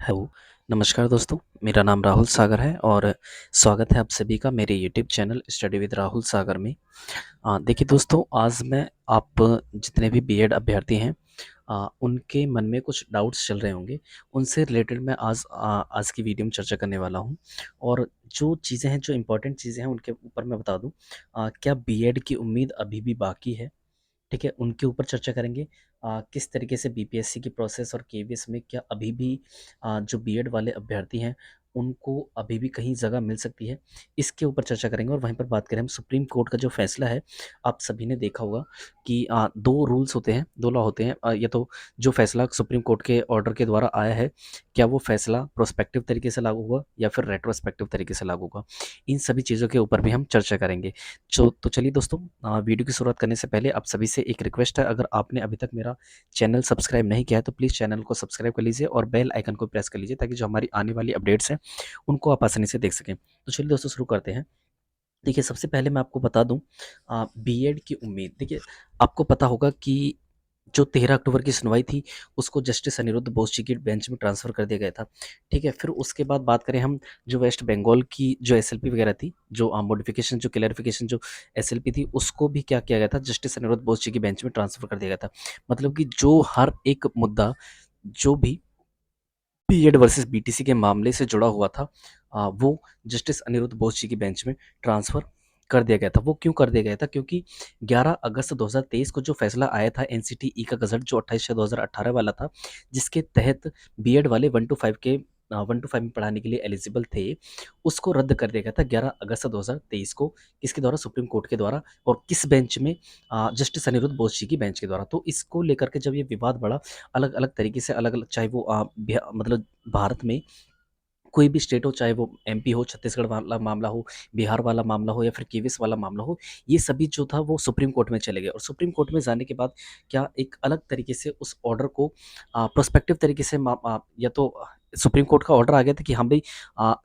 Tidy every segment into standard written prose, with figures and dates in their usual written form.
Hello, नमस्कार दोस्तों। मेरा नाम राहुल सागर है और स्वागत है आप सभी का मेरे YouTube channel study with Rahul Sagar में। देखिए दोस्तों, आज मैं आप जितने भी बीएड अभ्यर्थी हैं उनके मन में कुछ डाउट्स चल रहे होंगे, उनसे रिलेटेड मैं आज की वीडियो में चर्चा करने वाला हूं। और जो चीज़ें हैं, जो इम्पोर्टेंट चीज़ें हैं, उनके ऊपर मैं बता दूं। क्या बीएड की उम्मीद अभी भी बाकी है? ठीक है, उनके ऊपर चर्चा करेंगे। किस तरीके से बीपीएससी की प्रोसेस और केवीएस में क्या अभी भी जो बीएड वाले अभ्यर्थी हैं उनको अभी भी कहीं जगह मिल सकती है, इसके ऊपर चर्चा करेंगे। और वहीं पर बात करें हम सुप्रीम कोर्ट का जो फैसला है, आप सभी ने देखा होगा कि दो रूल्स होते हैं, दो लॉ होते हैं। या तो जो फैसला सुप्रीम कोर्ट के ऑर्डर के द्वारा आया है, क्या वो फैसला प्रोस्पेक्टिव तरीके से लागू होगा या फिर रेट्रोस्पेक्टिव तरीके से लागू होगा, इन सभी चीज़ों के ऊपर भी हम चर्चा करेंगे। तो चलिए दोस्तों, वीडियो की शुरुआत करने से पहले आप सभी से एक रिक्वेस्ट है, अगर आपने अभी तक मेरा चैनल सब्सक्राइब नहीं किया है तो प्लीज़ चैनल को सब्सक्राइब कर लीजिए और बेल आइकन को प्रेस कर लीजिए, ताकि जो हमारी आने वाली अपडेट्स हैं उनको आप आसानी से देख सकें। तो चलिए दोस्तों, शुरू करते हैं। देखिए, सबसे पहले मैं आपको बता दूं, बीएड की उम्मीद। देखिए, आपको पता होगा कि जो 13 अक्टूबर की सुनवाई थी, उसको जस्टिस अनिरुद्ध बोस जी की बेंच में ट्रांसफ़र कर दिया गया था। ठीक है, फिर उसके बाद बात करें हम, जो वेस्ट बंगाल की जो एसएलपी वगैरह थी, जो मॉडिफिकेशन, जो क्लैरिफिकेशन, जो एसएलपी थी, उसको भी क्या किया गया था, जस्टिस अनिरुद्ध बोस जी की बेंच में ट्रांसफ़र कर दिया गया था। मतलब कि जो हर एक मुद्दा, जो भी बीएड वर्सेस बीटीसी के मामले से जुड़ा हुआ था, वो जस्टिस अनिरुद्ध बोस जी की बेंच में ट्रांसफ़र कर दिया गया था। वो क्यों कर दिया गया था? क्योंकि 11 अगस्त 2023 को जो फैसला आया था एनसीटीई का गज़ट, जो 28/6/2018 वाला था, जिसके तहत बीएड वाले 1 टू 5 के 1 टू 5 में पढ़ाने के लिए एलिजिबल थे, उसको रद्द कर दिया गया था 11 अगस्त 2023 को। किसके द्वारा? सुप्रीम कोर्ट के द्वारा। और किस बेंच में? जस्टिस अनिरुद्ध बोस जी की बेंच के द्वारा। तो इसको लेकर के जब ये विवाद बढ़ा, अलग-अलग तरीके से, अलग-अलग, चाहे वो मतलब भारत में कोई भी स्टेट हो, चाहे वो एमपी हो, छत्तीसगढ़ वाला मामला हो, बिहार वाला मामला हो या फिर केवीएस वाला मामला हो, ये सभी जो था वो सुप्रीम कोर्ट में चले गए। और सुप्रीम कोर्ट में जाने के बाद क्या एक अलग तरीके से उस ऑर्डर को प्रोस्पेक्टिव तरीके से या तो सुप्रीम कोर्ट का ऑर्डर आ गया था कि हाँ भाई,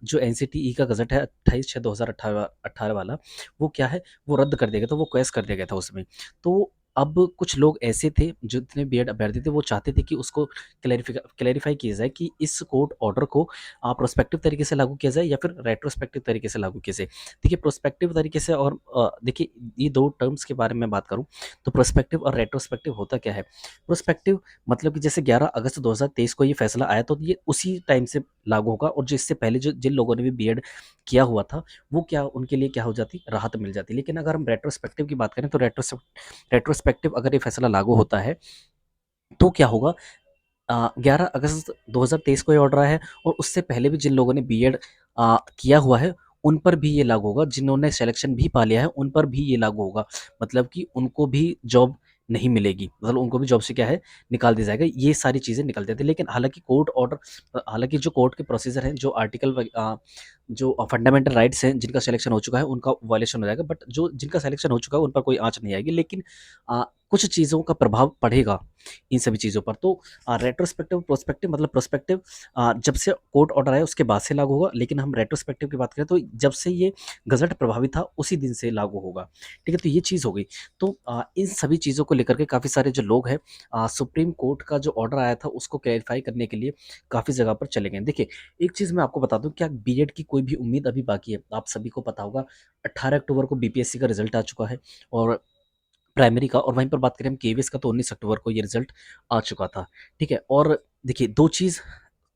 जो एनसीटीई का गजट है 28/6/2018 वाला, वो क्या है, वो रद्द कर दिया गया था, वो क्वेश कर दिया गया था उसमें। तो अब कुछ लोग ऐसे थे, जितने बीएड अभ्यर्थी थे, वो चाहते थे कि उसको क्लैरिफाई किया जाए कि इस कोर्ट ऑर्डर को प्रोस्पेक्टिव तरीके से लागू किया जाए या फिर रेट्रोस्पेक्टिव तरीके से लागू किया जाए। देखिए, प्रोस्पेक्टिव तरीके से, और देखिए, ये दो टर्म्स के बारे में बात करूं तो प्रोस्पेक्टिव और रेट्रोस्पेक्टिव होता क्या है? प्रोस्पेक्टिव मतलब कि जैसे 11 अगस्त 2023 को ये फैसला आया, तो ये उसी टाइम से लागू होगा, और जो इससे पहले जो जिन लोगों ने भी बीएड किया हुआ था, वो क्या, उनके लिए क्या हो जाती, राहत मिल जाती। लेकिन अगर हम रेट्रोस्पेक्टिव की बात करें तो रेट्रोस्पेक्टिव अगर ये फैसला लागू होता है तो क्या होगा? 11 अगस्त 2023 को ये ऑर्डर आया है, और उससे पहले भी जिन लोगों ने बीएड किया हुआ है, उन पर भी ये लागू होगा। जिन्होंने सिलेक्शन भी पा लिया है, उन पर भी ये लागू होगा। मतलब कि उनको भी जॉब नहीं मिलेगी, मतलब उनको भी जॉब से क्या है, निकाल दिया जाएगा। ये सारी चीज़ें निकल जाती हैं। लेकिन हालाँकि जो कोर्ट के प्रोसीजर हैं, जो जो फंडामेंटल राइट्स हैं, जिनका सिलेक्शन हो चुका है, उनका वायलेशन हो जाएगा। बट जो जिनका सिलेक्शन हो चुका है, उन पर कोई आँच नहीं आएगी। लेकिन कुछ चीज़ों का प्रभाव पड़ेगा इन सभी चीज़ों पर। तो रेट्रोस्पेक्टिव, प्रोस्पेक्टिव, मतलब प्रोस्पेक्टिव जब से कोर्ट ऑर्डर आया उसके बाद से लागू होगा। लेकिन हम रेट्रोस्पेक्टिव की बात करें तो जब से ये गज़ट प्रभावित था उसी दिन से लागू होगा। ठीक है, तो ये चीज़ हो गई। तो इन सभी चीज़ों को लेकर के काफ़ी सारे जो लोग हैं, सुप्रीम कोर्ट का जो ऑर्डर आया था उसको क्लैरिफाई करने के लिए काफ़ी जगह पर चले गए। देखिए, एक चीज़ मैं आपको बता दूँ, क्या बीएड की कोई भी उम्मीद अभी बाकी है? आप सभी को पता होगा, 18 अक्टूबर को बीपीएससी का रिजल्ट आ चुका है, और प्राइमरी का। और वहीं पर बात करें हम केवीएस का, तो 19 अक्टूबर को ये रिजल्ट आ चुका था। ठीक है, और देखिए, 2 चीज़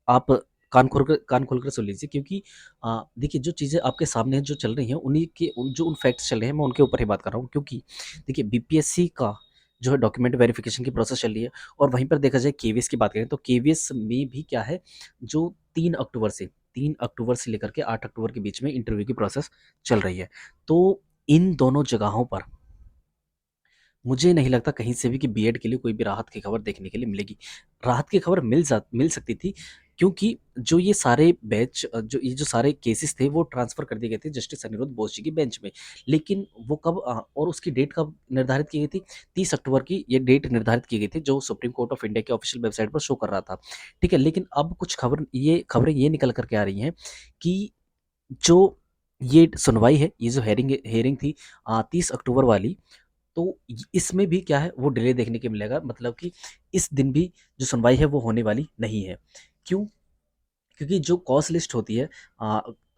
आप कान खोलकर सुन लीजिए, क्योंकि देखिए, जो चीज़ें आपके सामने जो चल रही हैं, उन्हीं के उन फैक्ट्स चल रहे हैं, मैं उनके ऊपर ही बात कर रहा हूँ। क्योंकि देखिए, बीपीएससी का जो है डॉक्यूमेंट वेरिफिकेशन की प्रोसेस चल रही है, और वहीं पर देखा जाए केवीएस की बात करें तो केवीएस में भी क्या है, जो 3 अक्टूबर से लेकर के 8 अक्टूबर के बीच में इंटरव्यू की प्रोसेस चल रही है। तो इन दोनों जगहों पर मुझे नहीं लगता कहीं से भी कि बीएड के लिए कोई भी राहत की खबर देखने के लिए मिलेगी। राहत की खबर मिल सकती थी, क्योंकि जो ये सारे ये जो सारे केसेस थे, वो ट्रांसफ़र कर दिए गए थे जस्टिस अनिरुद्ध बोस जी की बेंच में। लेकिन वो कब, और उसकी डेट कब निर्धारित की गई थी? 30 अक्टूबर की ये डेट निर्धारित की गई थी, जो सुप्रीम कोर्ट ऑफ इंडिया की ऑफ़िशियल वेबसाइट पर शो कर रहा था। ठीक है, लेकिन अब कुछ खबरें ये निकल कर के आ रही हैं कि जो ये सुनवाई है, ये जो हेयरिंग थी 30 अक्टूबर वाली, तो इसमें भी क्या है, वो डिले देखने को मिलेगा। मतलब कि इस दिन भी जो सुनवाई है वो होने वाली नहीं है। क्यों? क्योंकि जो कॉस्ट लिस्ट होती है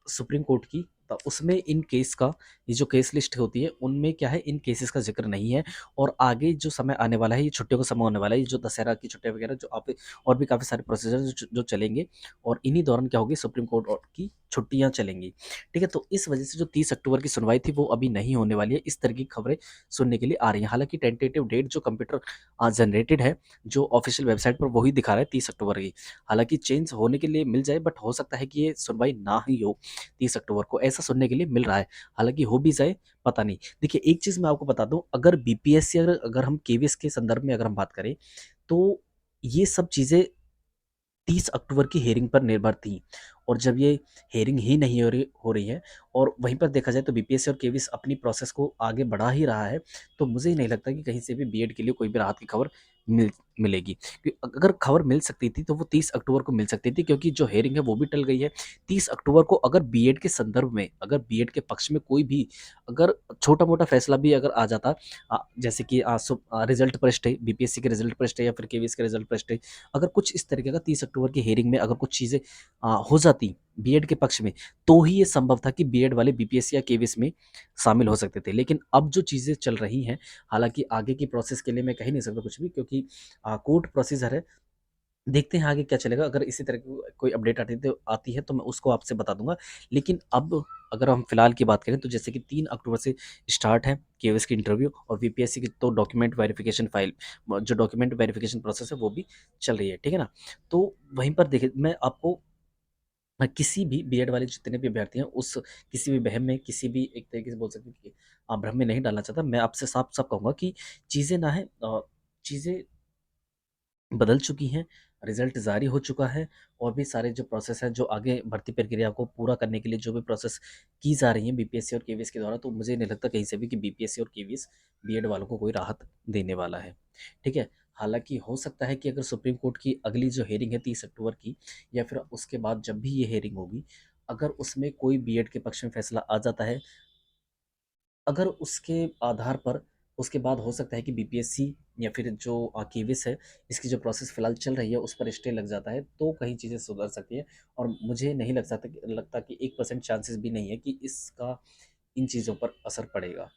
सुप्रीम कोर्ट की, तो उसमें इन केस का, ये जो केस लिस्ट होती है उनमें क्या है, इन केसेस का जिक्र नहीं है। और आगे जो समय आने वाला है, ये छुट्टियों का समय होने वाला है, ये जो दशहरा की छुट्टियां वगैरह जो आप, और भी काफ़ी सारे प्रोसीजर जो चलेंगे, और इन्हीं दौरान क्या होगी, सुप्रीम कोर्ट की छुट्टियां चलेंगी। ठीक है, तो इस वजह से जो 30 अक्टूबर की सुनवाई थी वो अभी नहीं होने वाली है। इस तरह की खबरें सुनने के लिए आ रही हैं। हालांकि टेंटेटिव डेट जो कंप्यूटर जनरेटेड है, जो ऑफिशियल वेबसाइट पर वही दिखा रहा है 30 अक्टूबर की। हालाँकि चेंज होने के लिए मिल जाए, बट हो सकता है कि ये सुनवाई ना ही हो 30 अक्टूबर को, ऐसा सुनने के लिए मिल रहा है। हालाँकि हो भी जाए, पता नहीं। देखिए, एक चीज़ मैं आपको बता दूँ, अगर बीपीएससी, अगर अगर हम केवीएस के संदर्भ में अगर हम बात करें, तो ये सब चीज़ें 30 अक्टूबर की हेयरिंग पर निर्भर थी। और जब ये हेयरिंग ही नहीं हो रही है, और वहीं पर देखा जाए तो बीपीएससी और केवीएस अपनी प्रोसेस को आगे बढ़ा ही रहा है, तो मुझे ही नहीं लगता कि कहीं से भी बीएड के लिए कोई भी राहत की खबर मिलेगी। अगर खबर मिल सकती थी तो वो 30 अक्टूबर को मिल सकती थी, क्योंकि जो हेयरिंग है वो भी टल गई है। 30 अक्टूबर को अगर बीएड के संदर्भ में, अगर बीएड के पक्ष में कोई भी अगर छोटा मोटा फैसला भी अगर आ जाता, जैसे कि रिजल्ट पर स्टे, बीपीएससी के रिजल्ट पर स्टे या फिर केवीएस के रिजल्ट पर स्टे, अगर कुछ इस तरीके का 30 अक्टूबर की हेयरिंग में अगर कुछ चीज़ें हो जाती बीएड के पक्ष में, तो ही ये संभव था कि बीएड वाले बीपीएससी या केवीएस में शामिल हो सकते थे। लेकिन अब जो चीज़ें चल रही हैं, हालाँकि आगे की प्रोसेस के लिए मैं कह ही नहीं सकता कुछ भी, क्योंकि कोर्ट प्रोसीजर है। देखते हैं आगे क्या चलेगा। अगर इसी तरह की कोई अपडेट आती है तो मैं उसको आपसे बता दूँगा। लेकिन अब अगर हम फिलहाल की बात करें, तो जैसे कि 3 अक्टूबर से स्टार्ट है केवीएस की इंटरव्यू, और बीपीएससी की तो डॉक्यूमेंट वेरिफिकेशन फाइल, जो डॉक्यूमेंट वेरिफिकेशन प्रोसेस है वो भी चल रही है, ठीक है ना? तो वहीं पर देखिए, मैं आपको किसी भी बीएड वाले जितने भी अभ्यर्थी हैं, उस किसी भी वहम में, किसी भी एक तरीके से बोल सकते हैं कि भ्रम में नहीं डालना चाहता। मैं आपसे साफ-साफ कहूँगा कि चीज़ें ना है, चीज़ें बदल चुकी हैं, रिज़ल्ट जारी हो चुका है, और भी सारे जो प्रोसेस हैं, जो आगे भर्ती प्रक्रिया को पूरा करने के लिए जो भी प्रोसेस की जा रही हैं बीपीएससी और केवीएस के द्वारा, तो मुझे नहीं लगता कहीं से भी कि बीपीएससी और केवीएस बीएड वालों को कोई राहत देने वाला है। ठीक है? हालाँकि हो सकता है कि अगर सुप्रीम कोर्ट की अगली जो हियरिंग है 30 अक्टूबर की, या फिर उसके बाद जब भी ये हियरिंग होगी, अगर उसमें कोई बीएड के पक्ष में फैसला आ जाता है, अगर उसके आधार पर उसके बाद हो सकता है कि बीपीएससी या फिर जो केवीएस है, इसकी जो प्रोसेस फ़िलहाल चल रही है उस पर स्टे लग जाता है, तो कहीं चीज़ें सुधर सकती हैं। और मुझे नहीं लगता कि 1% चांसेस भी नहीं है कि इसका इन चीज़ों पर असर पड़ेगा।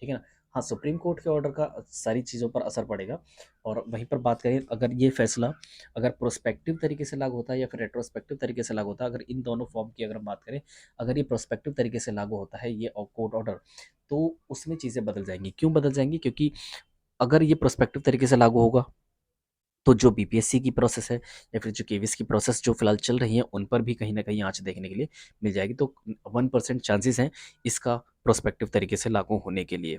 ठीक है ना? हाँ, सुप्रीम कोर्ट के ऑर्डर का सारी चीज़ों पर असर पड़ेगा। और वहीं पर बात करें, अगर ये फैसला अगर प्रोस्पेक्टिव तरीके से लागू होता है या फिर रेट्रोस्पेक्टिव तरीके से लागू होता है, अगर इन दोनों फॉर्म की अगर हम बात करें, अगर ये प्रोस्पेक्टिव तरीके से लागू होता है ये कोर्ट ऑर्डर, तो उसमें चीज़ें बदल जाएँगी। क्यों बदल जाएँगी? क्योंकि अगर ये प्रोस्पेक्टिव तरीके से लागू होगा, तो जो बीपीएससी की प्रोसेस है या फिर जो केवीएस की प्रोसेस जो फिलहाल चल रही है, उन पर भी कहीं न कहीं आँच देखने के लिए मिल जाएगी। तो 1% चांसेस हैं इसका प्रोस्पेक्टिव तरीके से लागू होने के लिए।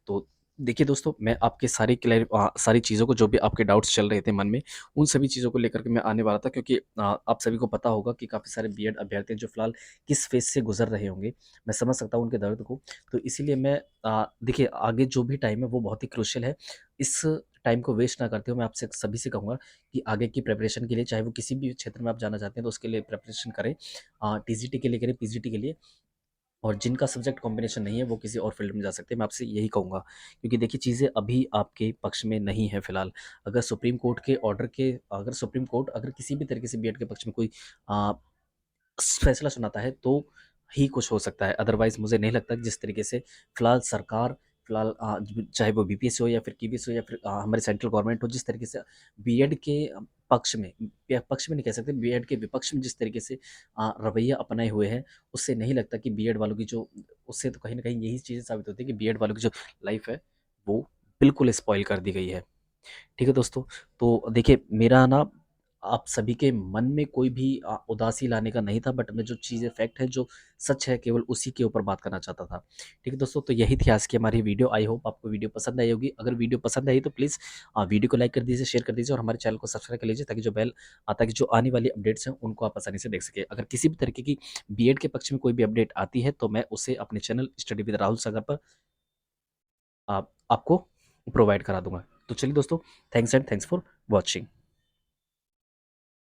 तो देखिए दोस्तों, मैं आपके सारी चीज़ों को, जो भी आपके डाउट्स चल रहे थे मन में, उन सभी चीज़ों को लेकर के मैं आने वाला था, क्योंकि आप सभी को पता होगा कि काफ़ी सारे बीएड अभ्यर्थी हैं जो फिलहाल किस फ़ेज़ से गुज़र रहे होंगे। मैं समझ सकता हूँ उनके दर्द को। तो इसीलिए मैं देखिए, आगे जो भी टाइम है वो बहुत ही क्रूशियल है। इस टाइम को वेस्ट ना करते हुए मैं आपसे सभी से कहूँगा कि आगे की प्रिपरेशन के लिए, चाहे वो किसी भी क्षेत्र में आप जाना चाहते हैं, तो उसके लिए प्रिपरेशन करें। टीजीटी के लिए करें, पीजीटी के लिए। और जिनका सब्जेक्ट कॉम्बिनेशन नहीं है वो किसी और फील्ड में जा सकते हैं, मैं आपसे यही कहूँगा। क्योंकि देखिए, चीज़ें अभी आपके पक्ष में नहीं है फिलहाल। अगर सुप्रीम कोर्ट अगर किसी भी तरीके से बीएड के पक्ष में कोई आ, फैसला सुनाता है, तो ही कुछ हो सकता है। अदरवाइज़ मुझे नहीं लगता कि जिस तरीके से फ़िलहाल सरकार, फ़िलहाल चाहे वो बीपीएससी हो या फिर केवीएस हो या फिर हमारी सेंट्रल गवर्नमेंट हो, जिस तरीके से बीएड के पक्ष में, या पक्ष में नहीं कह सकते, बीएड के विपक्ष में जिस तरीके से रवैया अपनाए हुए हैं, उससे नहीं लगता कि बीएड वालों की जो, उससे तो कहीं न कहीं यही चीज़ें साबित होती है कि बीएड वालों की जो लाइफ़ है, वो बिल्कुल स्पॉइल कर दी गई है। ठीक है दोस्तों, तो देखिए, मेरा ना आप सभी के मन में कोई भी उदासी लाने का नहीं था, बट मैं जो चीज़ें फैक्ट है, जो सच है, केवल उसी के ऊपर बात करना चाहता था। ठीक है दोस्तों, तो यही थी आज की हमारी वीडियो। आई होप आपको वीडियो पसंद आई होगी। अगर वीडियो पसंद आई तो प्लीज़ वीडियो को लाइक कर दीजिए, शेयर कर दीजिए, और हमारे चैनल को सब्सक्राइब कर लीजिए, ताकि जो आने वाली अपडेट्स हैं उनको आप आसानी से देख सकें। अगर किसी भी तरीके की बीएड के पक्ष में कोई भी अपडेट आती है, तो मैं उसे अपने चैनल स्टडी विद राहुल सागर पर आपको प्रोवाइड करा दूँगा। तो चलिए दोस्तों, थैंक्स फॉर वॉचिंग।